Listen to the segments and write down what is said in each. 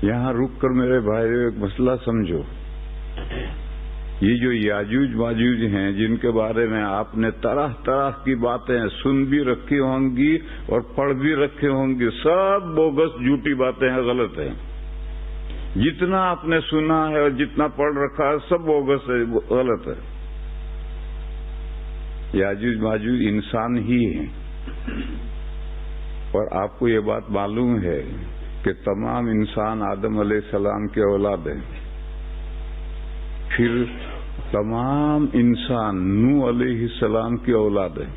یہاں رک کر میرے بھائی ایک مسئلہ سمجھو. یہ جو یاجوج ماجوج ہیں جن کے بارے میں آپ نے طرح طرح کی باتیں سن بھی رکھی ہوں گی اور پڑھ بھی رکھی ہوں گی، سب بوگس جھوٹی باتیں ہیں، غلط ہیں. جتنا آپ نے سنا ہے اور جتنا پڑھ رکھا ہے سب بوگس ہے، غلط ہے. یاجوج ماجوج انسان ہی ہیں، اور آپ کو یہ بات معلوم ہے کہ تمام انسان آدم علیہ السلام کے اولاد ہیں. پھر تمام انسان نوح علیہ السلام کی اولاد ہیں.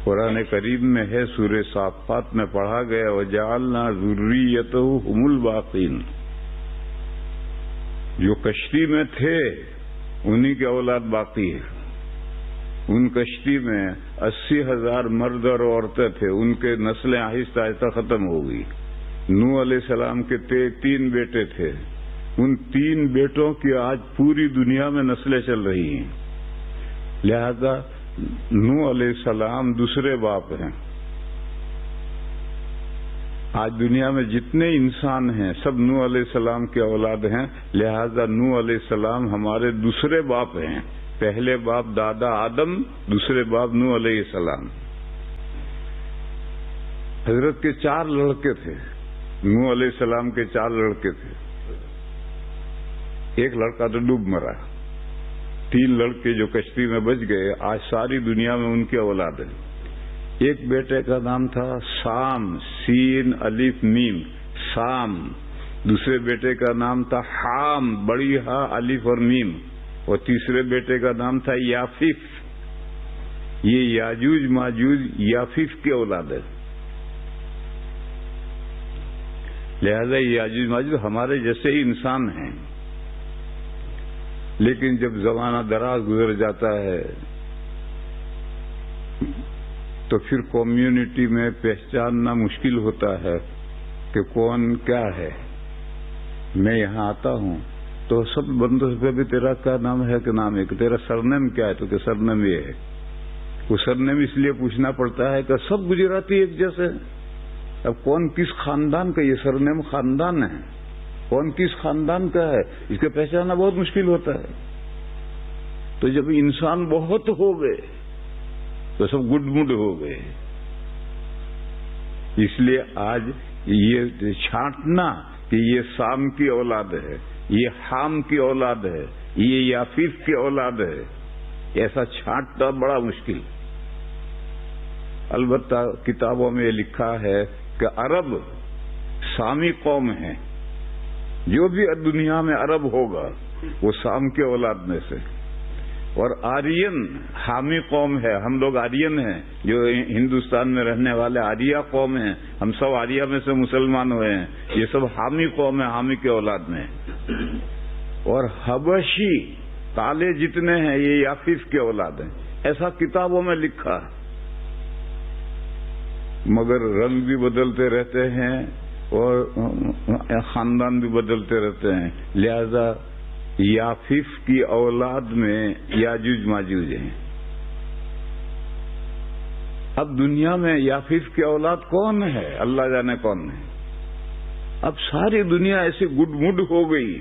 قرآن کریم میں ہے، سورہ صافات میں پڑھا گیا وَجَعَلْنَا ذُرِّيَّتَهُ هُمُ الْبَاقِينَ. جو کشتی میں تھے انہی کے اولاد باقی ہے. ان کشتی میں 80,000 مرد اور عورتیں تھے، ان کے نسلیں آہستہ آہستہ ختم ہو گئی. نوح علیہ السلام کے 3 بیٹے تھے، ان 3 بیٹوں کی آج پوری دنیا میں نسلیں چل رہی ہیں. لہذا نوح علیہ السلام دوسرے باپ ہیں. آج دنیا میں جتنے انسان ہیں سب نوح علیہ السلام کے اولاد ہیں. لہذا نوح علیہ السلام ہمارے دوسرے باپ ہیں. پہلے باپ دادا آدم، دوسرے باپ نوح علیہ السلام. حضرت کے 4 لڑکے تھے، نوح علیہ السلام کے 4 لڑکے تھے. ایک لڑکا تو ڈوب مرا، 3 لڑکے جو کشتی میں بچ گئے آج ساری دنیا میں ان کی اولاد ہے. ایک بیٹے کا نام تھا سام، سین الف میم، سام. دوسرے بیٹے کا نام تھا حام، بڑی ہا الف اور میم. اور تیسرے بیٹے کا نام تھا یافیف. یہ یاجوج ماجوج یافیف کی اولاد ہے. لہذا یاجوج ماجوج ہمارے جیسے ہی انسان ہیں. لیکن جب زمانہ دراز گزر جاتا ہے تو پھر کمیونٹی میں پہچاننا مشکل ہوتا ہے کہ کون کیا ہے. میں یہاں آتا ہوں تو سب بندوں سے بھی تیرا کیا نام ہے کہ نام ہے، کہ تیرا سرنیم کیا ہے تو کہ سرنیم یہ ہے. وہ سرنیم اس لیے پوچھنا پڑتا ہے کہ سب گجراتی ایک جیسے. اب کون کس خاندان کا، یہ سرنیم خاندان ہے، کون کس خاندان کا ہے اس کے پہچاننا بہت مشکل ہوتا ہے. تو جب انسان بہت ہو گئے تو سب گڈ مڈ ہو گئے. اس لیے آج یہ چھانٹنا کہ یہ سام کی اولاد ہے، یہ حام کی اولاد ہے، یہ یافیف کی اولاد ہے، ایسا چھانٹنا بڑا مشکل. البتہ کتابوں میں یہ لکھا ہے کہ عرب سامی قوم ہیں. جو بھی دنیا میں عرب ہوگا وہ سام کے اولاد میں سے. اور آرین حامی قوم ہے. ہم لوگ آرین ہیں جو ہندوستان میں رہنے والے آریہ قوم ہیں. ہم سب آریہ میں سے مسلمان ہوئے ہیں. یہ سب حامی قوم ہے، حامی کے اولاد میں. اور حبشی کالے جتنے ہیں یہ یافیف کے اولاد ہیں. ایسا کتابوں میں لکھا. مگر رنگ بھی بدلتے رہتے ہیں اور خاندان بھی بدلتے رہتے ہیں. لہذا یافیف کی اولاد میں یاجوج ماجوج ہیں. اب دنیا میں یافیف کی اولاد کون ہے؟ اللہ جانے کون ہے. اب ساری دنیا ایسی گڈ مڈ ہو گئی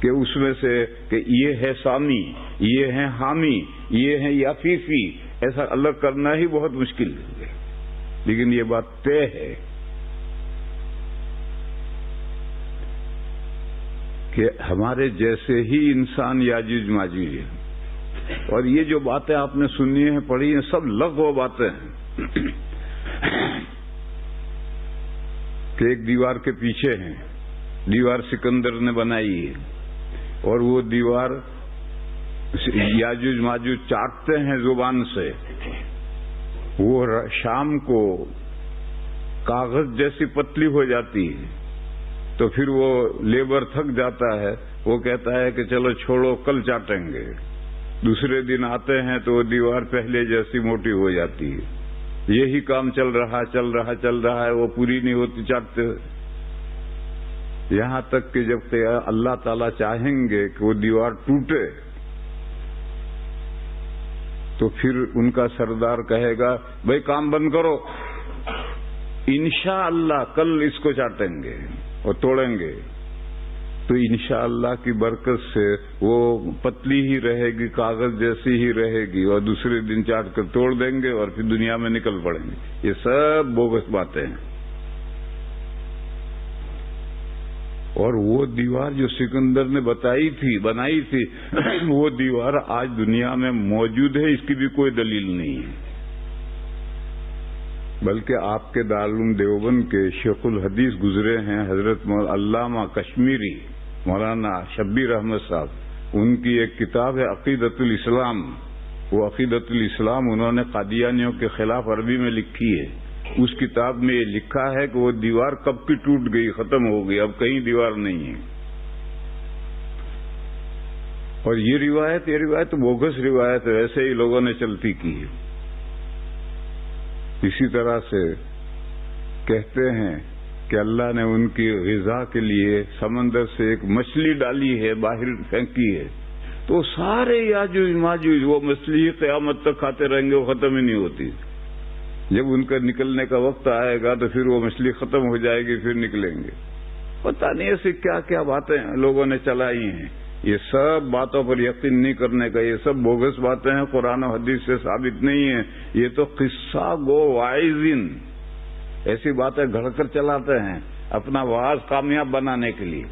کہ اس میں سے کہ یہ ہے سامی، یہ ہے حامی، یہ ہے یافیفی. ایسا الگ کرنا ہی بہت مشکل ہے. لیکن یہ بات طے ہے کہ ہمارے جیسے ہی انسان یاجوج ماجوج ہیں. اور یہ جو باتیں آپ نے سنی ہیں پڑھی ہیں سب لغو باتیں ہیں کہ ایک دیوار کے پیچھے ہیں. دیوار سکندر نے بنائی ہے اور وہ دیوار یاجوج ماجوج چاٹتے ہیں زبان سے. وہ شام کو کاغذ جیسی پتلی ہو جاتی ہے تو پھر وہ لیبر تھک جاتا ہے. وہ کہتا ہے کہ چلو چھوڑو کل چاٹیں گے. دوسرے دن آتے ہیں تو وہ دیوار پہلے جیسی موٹی ہو جاتی ہے. یہی کام چل رہا ہے. وہ پوری نہیں ہوتی چاٹتے. یہاں تک کہ جب اللہ تعالیٰ چاہیں گے کہ وہ دیوار ٹوٹے تو پھر ان کا سردار کہے گا بھائی کام بند کرو، انشاءاللہ کل اس کو چاٹیں گے. اور توڑیں گے تو انشاءاللہ کی برکت سے وہ پتلی ہی رہے گی، کاغذ جیسی ہی رہے گی، اور دوسرے دن چاٹ کر توڑ دیں گے اور پھر دنیا میں نکل پڑیں گے۔ یہ سب بوگس باتیں ہیں۔ اور وہ دیوار جو سکندر نے بنائی تھی وہ دیوار آج دنیا میں موجود ہے، اس کی بھی کوئی دلیل نہیں ہے۔ بلکہ آپ کے دارالعلوم دیوبند کے شیخ الحدیث گزرے ہیں حضرت علامہ کشمیری مولانا شبیر احمد صاحب، ان کی ایک کتاب ہے عقیدۃ الاسلام۔ وہ عقیدۃ الاسلام انہوں نے قادیانیوں کے خلاف عربی میں لکھی ہے۔ اس کتاب میں یہ لکھا ہے کہ وہ دیوار کب کی ٹوٹ گئی، ختم ہو گئی، اب کہیں دیوار نہیں ہے۔ اور یہ روایت بوگس روایت ہے، ایسے ہی لوگوں نے چلتی کی ہے۔ اسی طرح سے کہتے ہیں کہ اللہ نے ان کی غذا کے لیے سمندر سے ایک مچھلی ڈالی ہے، باہر پھینکی ہے، تو سارے یاجوج ماجوج وہ مچھلی قیامت تک کھاتے رہیں گے، وہ ختم ہی نہیں ہوتی۔ جب ان کا نکلنے کا وقت آئے گا تو پھر وہ مچھلی ختم ہو جائے گی، پھر نکلیں گے۔ پتہ نہیں ایسی کیا کیا باتیں لوگوں نے چلائی ہیں۔ یہ سب باتوں پر یقین نہیں کرنے کا، یہ سب بوگس باتیں ہیں، قرآن و حدیث سے ثابت نہیں ہیں۔ یہ تو قصہ گو وائزن، ایسی باتیں گھڑ کر چلاتے ہیں اپنا وعظ کامیاب بنانے کے لیے۔